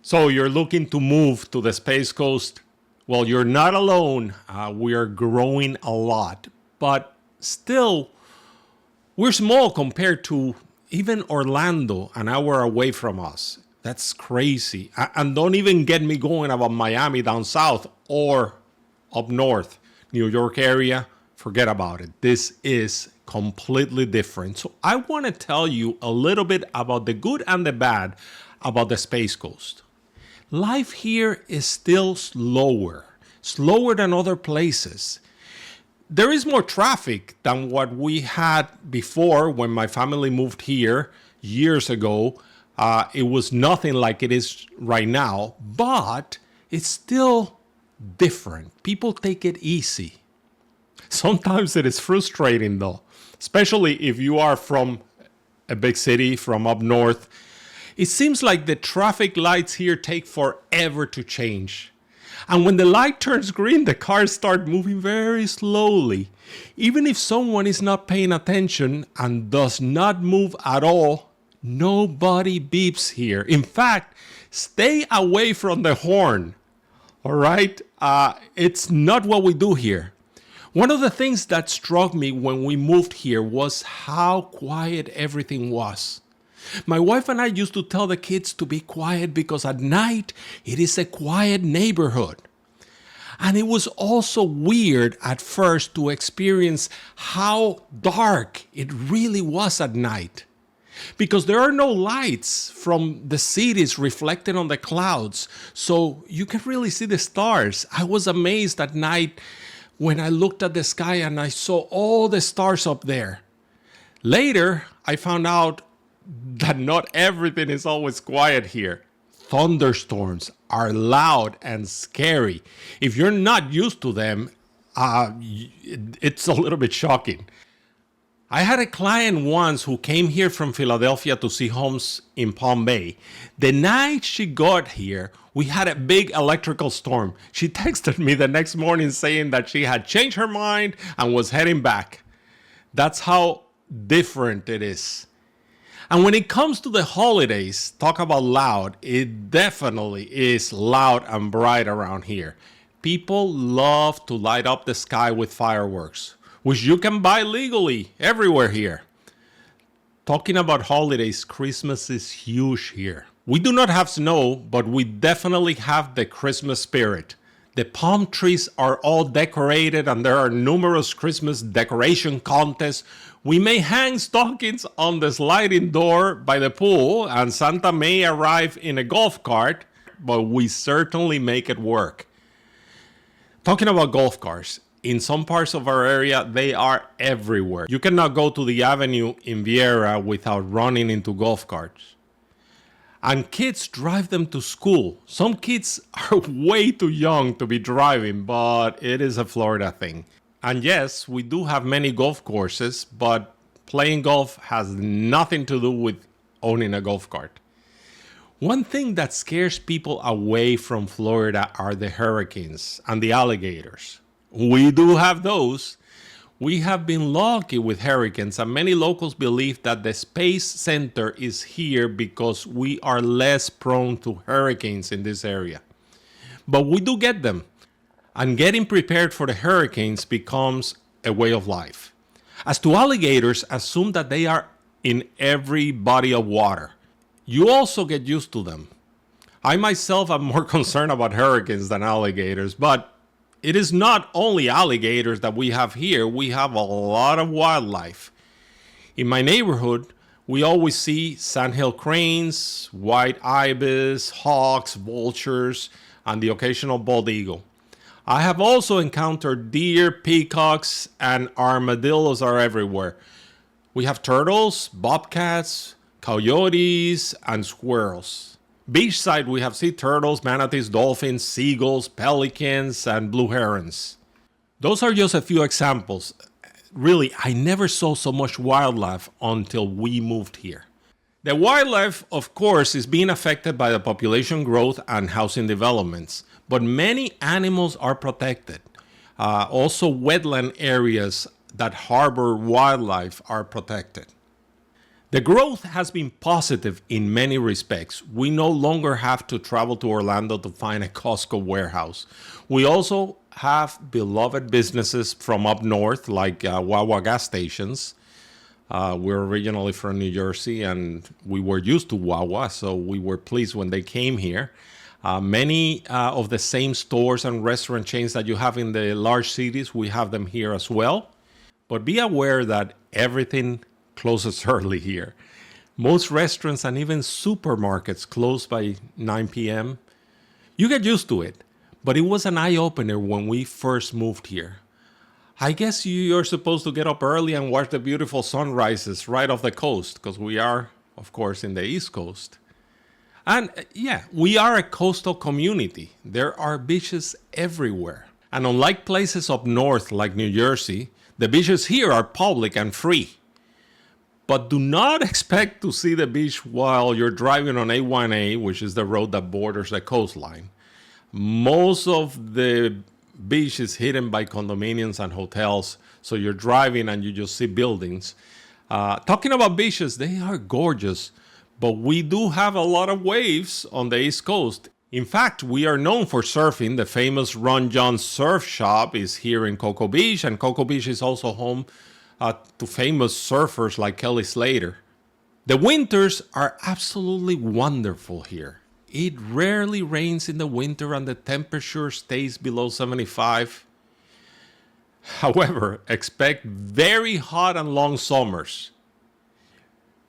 So you're looking to move to the Space Coast? Well, you're not alone. We are growing a lot, but still, we're small compared to even Orlando, an hour away from us. That's crazy. And don't even get me going about Miami down south or up north, New York area. Forget about it. This is completely different. So I want to tell you a little bit about the good and the bad about the Space Coast. Life here is still slower than other places. There is more traffic than what we had before when my family moved here years ago. It was nothing like it is right now, but it's still different. People take it easy. Sometimes it is frustrating though, especially if you are from a big city, from up north. It seems like the traffic lights here take forever to change. And when the light turns green, the cars start moving very slowly. Even if someone is not paying attention and does not move at all, nobody beeps here. In fact, stay away from the horn. All right? It's not what we do here. One of the things that struck me when we moved here was how quiet everything was. My wife and I used to tell the kids to be quiet because at night it is a quiet neighborhood. And it was also weird at first to experience how dark it really was at night. Because there are no lights from the cities reflected on the clouds, so you can really see the stars. I was amazed at night when I looked at the sky and I saw all the stars up there. Later, I found out that not everything is always quiet here. Thunderstorms are loud and scary. If you're not used to them, it's a little bit shocking. I had a client once who came here from Philadelphia to see homes in Palm Bay. The night she got here, we had a big electrical storm. She texted me the next morning saying that she had changed her mind and was heading back. That's how different it is. And when it comes to the holidays, talk about loud, it definitely is loud and bright around here. People love to light up the sky with fireworks, which you can buy legally everywhere here. Talking about holidays, Christmas is huge here. We do not have snow, but we definitely have the Christmas spirit. The palm trees are all decorated and there are numerous Christmas decoration contests. We may hang stockings on the sliding door by the pool and Santa may arrive in a golf cart, but we certainly make it work. Talking about golf carts, in some parts of our area, they are everywhere. You cannot go to the avenue in Viera without running into golf carts. And kids drive them to school. Some kids are way too young to be driving, but it is a Florida thing. And yes, we do have many golf courses, but playing golf has nothing to do with owning a golf cart. One thing that scares people away from Florida are the hurricanes and the alligators. We do have those. We have been lucky with hurricanes, and many locals believe that the Space Center is here because we are less prone to hurricanes in this area. But we do get them, and getting prepared for the hurricanes becomes a way of life. As to alligators, assume that they are in every body of water. You also get used to them. I myself am more concerned about hurricanes than alligators, but it is not only alligators that we have here, we have a lot of wildlife. In my neighborhood, we always see sandhill cranes, white ibis, hawks, vultures, and the occasional bald eagle. I have also encountered deer, peacocks, and armadillos are everywhere. We have turtles, bobcats, coyotes, and squirrels. Beachside, we have sea turtles, manatees, dolphins, seagulls, pelicans, and blue herons. Those are just a few examples. Really, I never saw so much wildlife until we moved here. The wildlife, of course, is being affected by the population growth and housing developments, but many animals are protected. Also, wetland areas that harbor wildlife are protected. The growth has been positive in many respects. We no longer have to travel to Orlando to find a Costco warehouse. We also have beloved businesses from up north, like Wawa gas stations. We're originally from New Jersey, and we were used to Wawa, so we were pleased when they came here. Many of the same stores and restaurant chains that you have in the large cities, we have them here as well. But be aware that everything closes early here. Most restaurants and even supermarkets close by 9 p.m. You get used to it, but it was an eye-opener when we first moved here. I guess you're supposed to get up early and watch the beautiful sunrises right off the coast, because we are, of course, in the East Coast. And yeah, we are a coastal community. There are beaches everywhere. And unlike places up north like New Jersey, the beaches here are public and free. But do not expect to see the beach while you're driving on A1A, which is the road that borders the coastline. Most of the beach is hidden by condominiums and hotels, so you're driving and you just see buildings. Talking about beaches, they are gorgeous, but we do have a lot of waves on the East Coast. In fact, we are known for surfing. The famous Ron John Surf Shop is here in Cocoa Beach, and Cocoa Beach is also home to famous surfers like Kelly Slater. The winters are absolutely wonderful here. It rarely rains in the winter and the temperature stays below 75. However, expect very hot and long summers.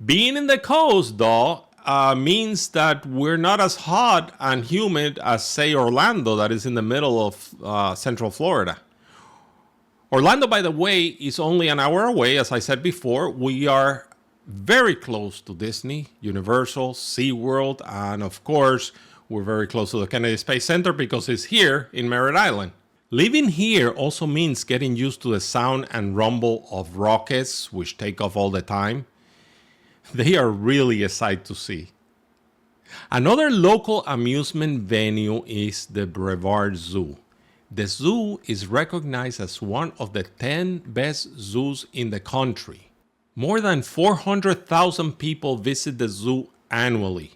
Being in the coast, though, means that we're not as hot and humid as, say, Orlando, that is in the middle of Central Florida. Orlando, by the way, is only an hour away. As I said before, we are very close to Disney, Universal, SeaWorld, and of course, we're very close to the Kennedy Space Center because it's here in Merritt Island. Living here also means getting used to the sound and rumble of rockets, which take off all the time. They are really a sight to see. Another local amusement venue is the Brevard Zoo. The zoo is recognized as one of the 10 best zoos in the country. More than 400,000 people visit the zoo annually.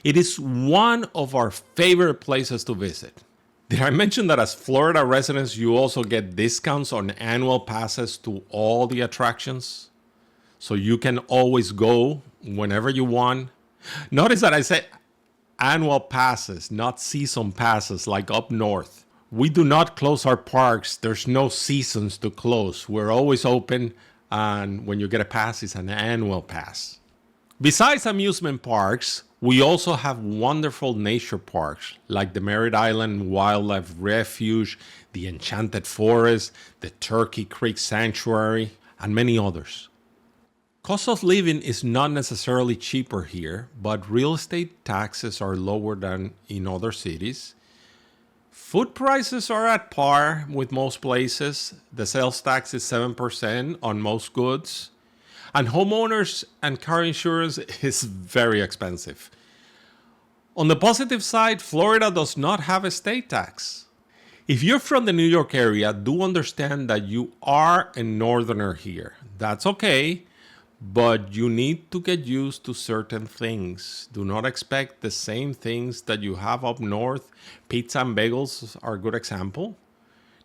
It is one of our favorite places to visit. Did I mention that as Florida residents, you also get discounts on annual passes to all the attractions? So you can always go whenever you want. Notice that I said annual passes, not season passes like up north. We do not close our parks. There's no seasons to close. We're always open, and when you get a pass, it's an annual pass. Besides amusement parks, we also have wonderful nature parks like the Merritt Island Wildlife Refuge, the Enchanted Forest, the Turkey Creek Sanctuary, and many others. Cost of living is not necessarily cheaper here, but real estate taxes are lower than in other cities. Food prices are at par with most places. The sales tax is 7% on most goods. And homeowners and car insurance is very expensive. On the positive side, Florida does not have a state tax. If you're from the New York area, do understand that you are a northerner here. That's okay, but you need to get used to certain things. Do not expect the same things that you have up north. Pizza and bagels are a good example.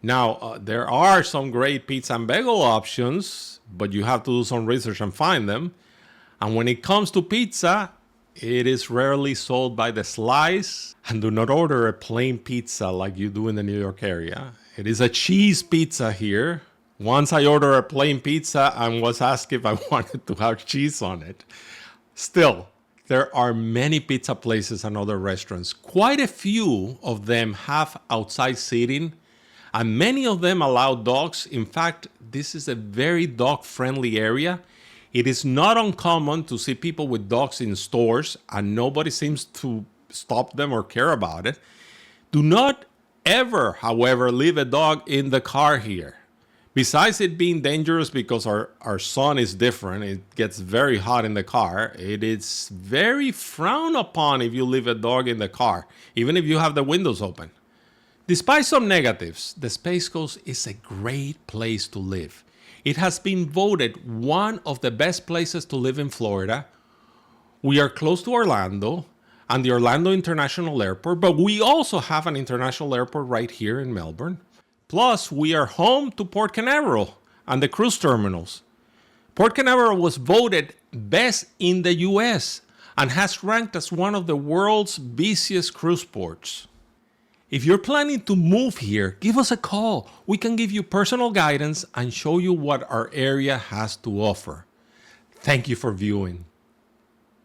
Now, there are some great pizza and bagel options, but you have to do some research and find them. And when it comes to pizza, it is rarely sold by the slice. And do not order a plain pizza like you do in the New York area. It is a cheese pizza here. Once I ordered a plain pizza and was asked if I wanted to have cheese on it. Still, there are many pizza places and other restaurants. Quite a few of them have outside seating, and many of them allow dogs. In fact, this is a very dog-friendly area. It is not uncommon to see people with dogs in stores, and nobody seems to stop them or care about it. Do not ever, however, leave a dog in the car here. Besides it being dangerous because our sun is different, it gets very hot in the car, it is very frowned upon if you leave a dog in the car, even if you have the windows open. Despite some negatives, the Space Coast is a great place to live. It has been voted one of the best places to live in Florida. We are close to Orlando and the Orlando International Airport, but we also have an international airport right here in Melbourne. Plus, we are home to Port Canaveral and the cruise terminals. Port Canaveral was voted best in the US and has ranked as one of the world's busiest cruise ports. If you're planning to move here, give us a call. We can give you personal guidance and show you what our area has to offer. Thank you for viewing.